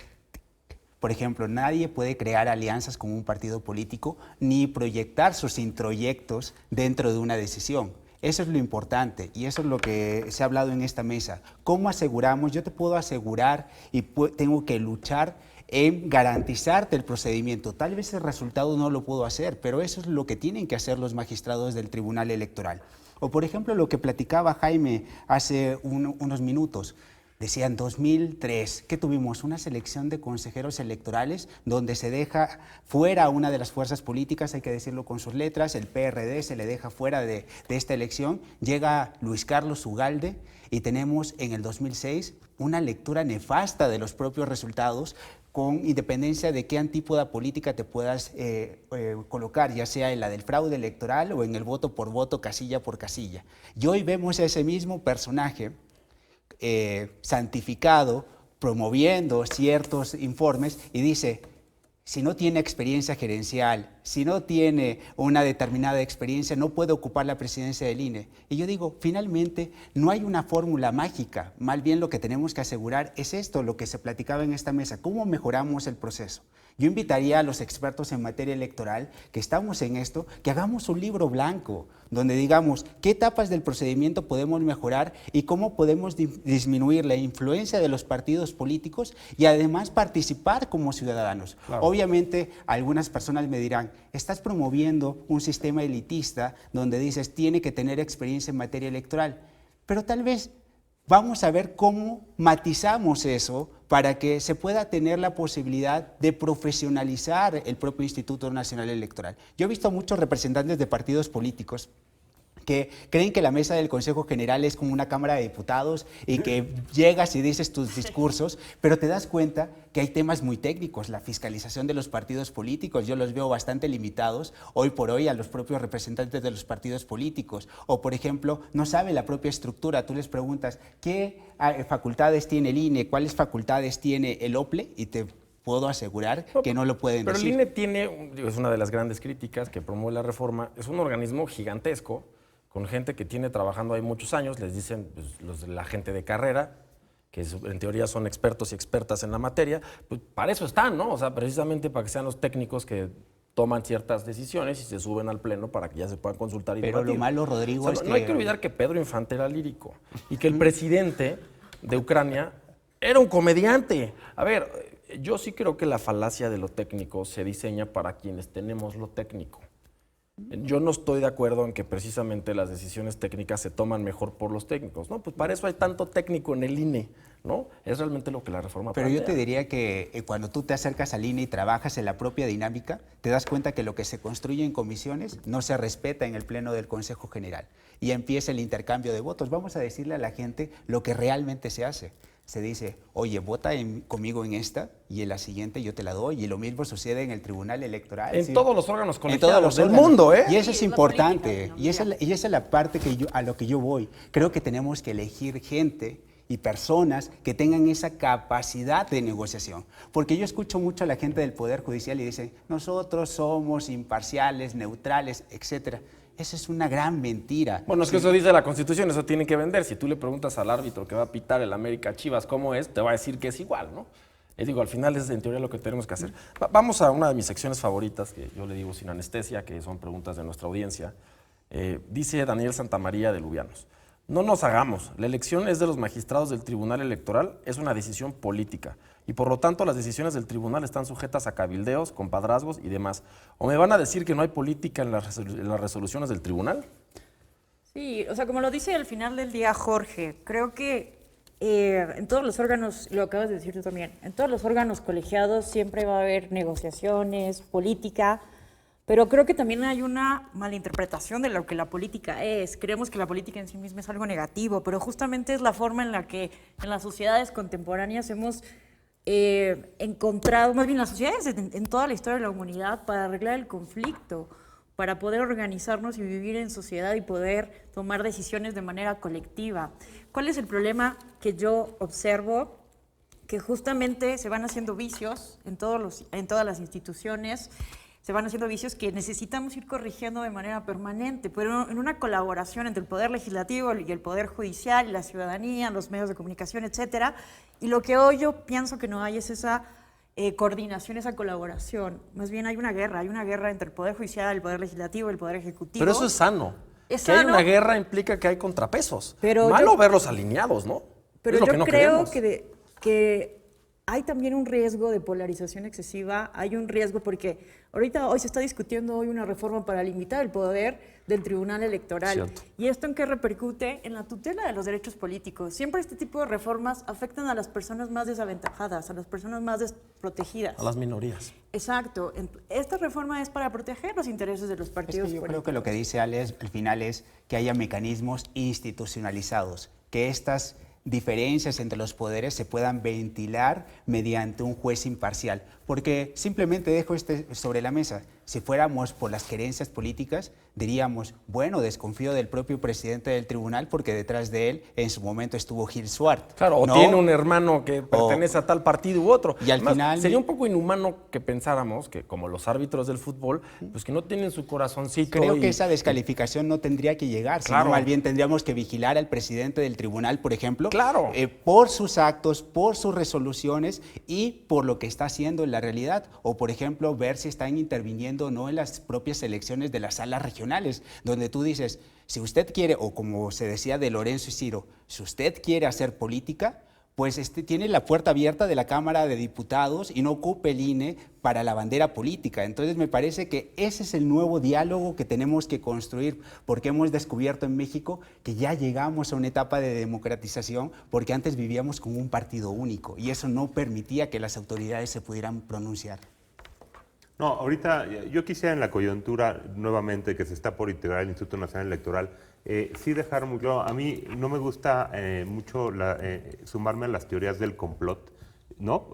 por ejemplo, nadie puede crear alianzas con un partido político ni proyectar sus introyectos dentro de una decisión. Eso es lo importante y eso es lo que se ha hablado en esta mesa. ¿Cómo aseguramos? Yo te puedo asegurar y tengo que luchar en garantizarte el procedimiento. Tal vez el resultado no lo puedo hacer, pero eso es lo que tienen que hacer los magistrados del Tribunal Electoral. O por ejemplo, lo que platicaba Jaime hace unos minutos. Decían 2003, que tuvimos una selección de consejeros electorales donde se deja fuera a una de las fuerzas políticas, hay que decirlo con sus letras, el PRD se le deja fuera de esta elección, llega Luis Carlos Ugalde y tenemos en el 2006 una lectura nefasta de los propios resultados, con independencia de qué antípoda política te puedas colocar, ya sea en la del fraude electoral o en el voto por voto, casilla por casilla. Y hoy vemos a ese mismo personaje santificado, promoviendo ciertos informes y dice, si no tiene experiencia gerencial, si no tiene una determinada experiencia, no puede ocupar la presidencia del INE. Y yo digo, finalmente, no hay una fórmula mágica. Más bien lo que tenemos que asegurar es esto, lo que se platicaba en esta mesa, cómo mejoramos el proceso. Yo invitaría a los expertos en materia electoral que estamos en esto, que hagamos un libro blanco, donde digamos qué etapas del procedimiento podemos mejorar y cómo podemos disminuir la influencia de los partidos políticos y además participar como ciudadanos. Claro. Obviamente, algunas personas me dirán, estás promoviendo un sistema elitista donde dices tiene que tener experiencia en materia electoral, pero tal vez vamos a ver cómo matizamos eso para que se pueda tener la posibilidad de profesionalizar el propio Instituto Nacional Electoral. Yo he visto a muchos representantes de partidos políticos que creen que la mesa del Consejo General es como una Cámara de Diputados y que llegas y dices tus discursos, pero te das cuenta que hay temas muy técnicos, la fiscalización de los partidos políticos, yo los veo bastante limitados hoy por hoy a los propios representantes de los partidos políticos, o por ejemplo, no sabe la propia estructura, tú les preguntas, ¿qué facultades tiene el INE? ¿Cuáles facultades tiene el OPLE? Y te puedo asegurar que no lo pueden decir. Pero el INE tiene, es una de las grandes críticas que promueve la reforma, es un organismo gigantesco, con gente que tiene trabajando ahí muchos años, les dicen pues, la gente de carrera, que en teoría son expertos y expertas en la materia, pues para eso están, ¿no? O sea, precisamente para que sean los técnicos que toman ciertas decisiones y se suben al pleno para que ya se puedan consultar y Pero debatir. lo malo, Rodrigo, o sea, es que... No hay que olvidar que Pedro Infante era lírico y que el presidente de Ucrania era un comediante. A ver, yo sí creo que la falacia de lo técnico se diseña para quienes tenemos lo técnico. Yo no estoy de acuerdo en que precisamente las decisiones técnicas se toman mejor por los técnicos, ¿no? Pues para eso hay tanto técnico en el INE, ¿no? Es realmente lo que la reforma Pero plantea. yo te diría que cuando tú te acercas al INE y trabajas en la propia dinámica, te das cuenta que lo que se construye en comisiones no se respeta en el Pleno del Consejo General y empieza el intercambio de votos. Vamos a decirle a la gente lo que realmente se hace. Se dice, oye, vota conmigo en esta y en la siguiente yo te la doy. Y lo mismo sucede en el Tribunal Electoral. En todos los órganos en todos los del órganos. mundo, ¿eh? Y eso es importante. Política, y esa es la parte a lo que yo voy. Creo que tenemos que elegir gente y personas que tengan esa capacidad de negociación. Porque yo escucho mucho a la gente del Poder Judicial y dicen, nosotros somos imparciales, neutrales, etcétera. Esa es una gran mentira. Bueno, es que eso dice la Constitución, eso tiene que vender. Si tú le preguntas al árbitro que va a pitar el América Chivas cómo es, te va a decir que es igual, ¿no? Digo, al final es en teoría lo que tenemos que hacer. Vamos a una de mis secciones favoritas, que yo le digo sin anestesia, que son preguntas de nuestra audiencia. Dice Daniel Santamaría de Lubianos. No nos hagamos, la elección es de los magistrados del Tribunal Electoral, es una decisión política y por lo tanto las decisiones del tribunal están sujetas a cabildeos, compadrazgos y demás. ¿O me van a decir que no hay política en las resoluciones del tribunal? Sí, o sea, como lo dice al final del día Jorge, creo que en todos los órganos, lo acabas de decir tú también, en todos los órganos colegiados siempre va a haber negociaciones, política. Pero creo que también hay una malinterpretación de lo que la política es. Creemos que la política en sí misma es algo negativo, pero justamente es la forma en la que en las sociedades contemporáneas hemos encontrado, más bien las sociedades en toda la historia de la humanidad, para arreglar el conflicto, para poder organizarnos y vivir en sociedad y poder tomar decisiones de manera colectiva. ¿Cuál es el problema que yo observo? Que justamente se van haciendo vicios en todas las instituciones, se van haciendo vicios que necesitamos ir corrigiendo de manera permanente, pero en una colaboración entre el Poder Legislativo y el Poder Judicial, y la ciudadanía, los medios de comunicación, etcétera. Y lo que hoy yo pienso que no hay es esa coordinación, esa colaboración. Más bien hay una guerra entre el Poder Judicial, el Poder Legislativo y el Poder Ejecutivo. Pero eso es sano. Es que sano. Hay una guerra implica que hay contrapesos. Pero malo verlos alineados, ¿no? Pero es lo yo que no creo queremos. que hay también un riesgo de polarización excesiva, hay un riesgo porque hoy se está discutiendo hoy una reforma para limitar el poder del Tribunal Electoral. Cierto. ¿Y esto en qué repercute? En la tutela de los derechos políticos. Siempre este tipo de reformas afectan a las personas más desaventajadas, a las personas más desprotegidas. A las minorías. Exacto. Esta reforma es para proteger los intereses de los partidos Yo políticos. creo que lo que dice Alex al final es que haya mecanismos institucionalizados, que estas diferencias entre los poderes se puedan ventilar mediante un juez imparcial. Porque simplemente dejo sobre la mesa, si fuéramos por las querencias políticas, diríamos, bueno, desconfío del propio presidente del tribunal porque detrás de él en su momento estuvo Gil Swart. Claro, o ¿no? tiene un hermano que pertenece a tal partido u otro. Y al final sería un poco inhumano que pensáramos que como los árbitros del fútbol, pues que no tienen su corazoncito. Creo que esa descalificación no tendría que llegar, Claro. sino más bien tendríamos que vigilar al presidente del tribunal, por ejemplo, Claro. Por sus actos, por sus resoluciones y por lo que está haciendo en la realidad. O, por ejemplo, ver si están interviniendo o no en las propias elecciones de las salas regionales, donde tú dices, si usted quiere, o como se decía de Lorenzo y Ciro, si usted quiere hacer política, pues tiene la puerta abierta de la Cámara de Diputados y no ocupe el INE para la bandera política. Entonces me parece que ese es el nuevo diálogo que tenemos que construir, porque hemos descubierto en México que ya llegamos a una etapa de democratización, porque antes vivíamos con un partido único y eso no permitía que las autoridades se pudieran pronunciar. No, ahorita yo quisiera en la coyuntura nuevamente que se está por integrar el Instituto Nacional Electoral, sí dejar muy claro, a mí no me gusta mucho sumarme a las teorías del complot, ¿no?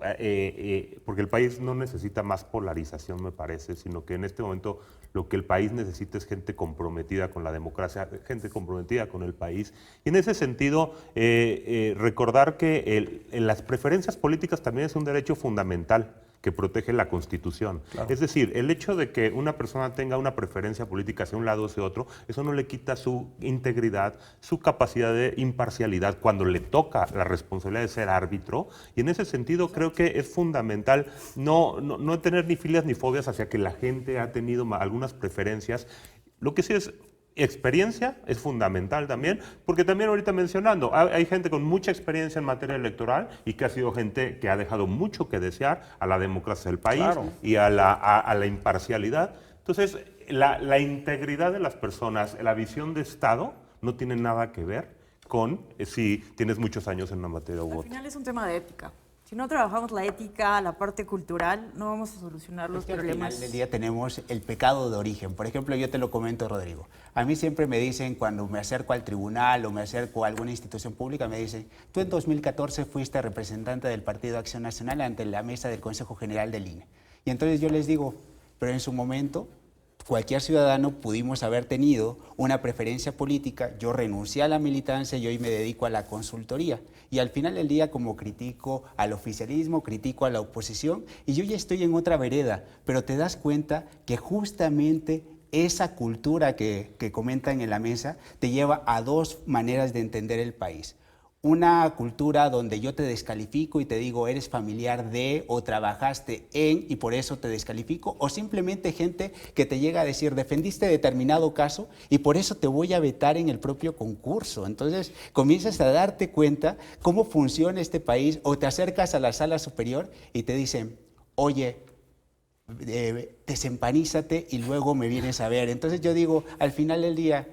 Porque el país no necesita más polarización, me parece, sino que en este momento lo que el país necesita es gente comprometida con la democracia, gente comprometida con el país. Y en ese sentido, recordar que las preferencias políticas también es un derecho fundamental que protege la Constitución. Claro. Es decir, el hecho de que una persona tenga una preferencia política hacia un lado o hacia otro, eso no le quita su integridad, su capacidad de imparcialidad cuando le toca la responsabilidad de ser árbitro. Y en ese sentido creo que es fundamental no tener ni filias ni fobias hacia que la gente ha tenido algunas preferencias. Lo que sí es experiencia es fundamental también, porque también ahorita mencionando, hay gente con mucha experiencia en materia electoral y que ha sido gente que ha dejado mucho que desear a la democracia del país. Claro. Y a la imparcialidad. Entonces, la integridad de las personas, la visión de Estado, no tiene nada que ver con si tienes muchos años en una materia u otra. Al final es un tema de ética. Si no trabajamos la ética, la parte cultural, no vamos a solucionar los problemas. Al final del día tenemos el pecado de origen. Por ejemplo, yo te lo comento, Rodrigo. A mí siempre me dicen, cuando me acerco al tribunal o me acerco a alguna institución pública, me dicen, tú en 2014 fuiste representante del Partido Acción Nacional ante la mesa del Consejo General del INE. Y entonces yo les digo, pero en su momento, cualquier ciudadano pudimos haber tenido una preferencia política. Yo renuncié a la militancia y hoy me dedico a la consultoría. Y al final del día, como critico al oficialismo, critico a la oposición, y yo ya estoy en otra vereda, pero te das cuenta que justamente esa cultura que comentan en la mesa te lleva a dos maneras de entender el país. Una cultura donde yo te descalifico y te digo eres familiar de o trabajaste en y por eso te descalifico, o simplemente gente que te llega a decir defendiste determinado caso y por eso te voy a vetar en el propio concurso. Entonces comienzas a darte cuenta cómo funciona este país, o te acercas a la sala superior y te dicen, oye, desempanízate y luego me vienes a ver. Entonces yo digo, al final del día,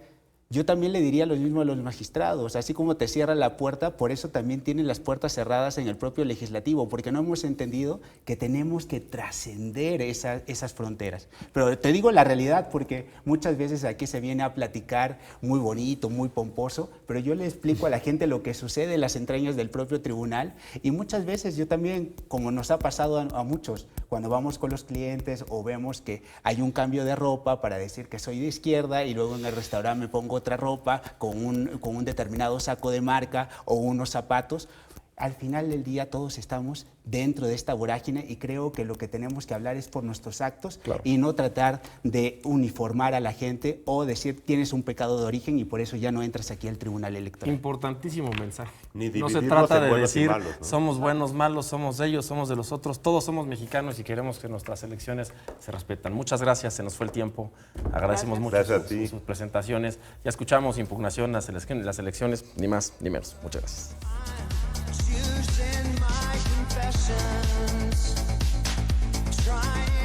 yo también le diría lo mismo a los magistrados, así como te cierra la puerta, por eso también tienen las puertas cerradas en el propio legislativo, porque no hemos entendido que tenemos que trascender esas fronteras. Pero te digo la realidad, porque muchas veces aquí se viene a platicar muy bonito, muy pomposo, pero yo le explico a la gente lo que sucede en las entrañas del propio tribunal, y muchas veces yo también, como nos ha pasado a muchos, cuando vamos con los clientes o vemos que hay un cambio de ropa para decir que soy de izquierda y luego en el restaurante me pongo otra ropa con un determinado saco de marca o unos zapatos. Al final del día todos estamos dentro de esta vorágine y creo que lo que tenemos que hablar es por nuestros actos, claro, y no tratar de uniformar a la gente o decir tienes un pecado de origen y por eso ya no entras aquí al Tribunal Electoral. Importantísimo mensaje. No se trata de decir malos, ¿no? Somos buenos, malos, somos de ellos, somos de los otros, todos somos mexicanos y queremos que nuestras elecciones se respetan. Muchas gracias, se nos fue el tiempo. Agradecemos mucho sus presentaciones. Ya escuchamos impugnación a las elecciones, ni más ni menos. Muchas gracias. Trying